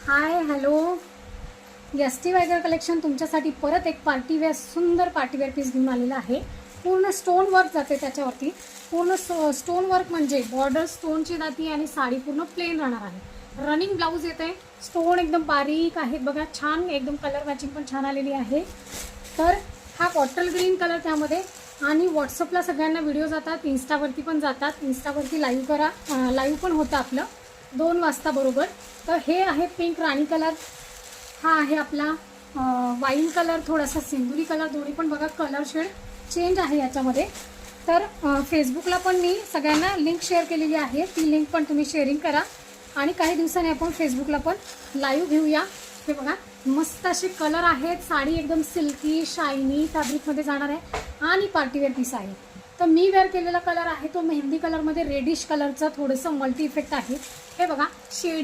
हाय hello, S T वायगर collection तुमच्यासाठी परत एक पार्टीवेअर सुंदर पार्टीवेअर पीस घेऊन आलेला आहे. पूर्ण स्टोन वर्क जाते त्याच्यावरती. पूर्ण स्टोन वर्क म्हणजे बॉर्डर स्टोनची जाती आणि साडी पूर्ण प्लेन राहणार आहे. रनिंग ब्लाऊज येते. स्टोन एकदम बारीक आहेत बघा, छान एकदम कलर मॅचिंग पण छान आलेली आहे. तर हा बॉटल ग्रीन कलर त्यामध्ये. आणि व्हॉट्सअपला सगळ्यांना व्हिडिओ जातात, इन्स्टावरती पण जातात. इन्स्टावरती लाईव्ह करा, लाईव्ह पण होतं आपलं 2 वाजता बरोबर. तर हे आहे पिंक राणी कलर, हा आहे आपला वाईन कलर, थोडासा सिंदुरी कलर, दोन्ही पण बघा कलर शेड चेंज आहे याच्यामध्ये. तर फेसबुकला पण मी सगळ्यांना लिंक शेअर केलेली आहे, ती लिंक पण तुम्ही शेअरिंग करा. आणि काही दिवसांनी आपण फेसबुकला पण लाईव्ह घेऊया. हे बघा मस्त असे कलर आहेत. साडी एकदम सिल्की शायनी फॅब्रिकमध्ये जाणार आहे आणि पार्टीवेअर पीस आहे. तर मी वेअर केलेला कलर आहे तो मेहंदी कलरमध्ये रेडिश कलरचा थोडंसं मल्टी इफेक्ट आहे. हे बघा शेडी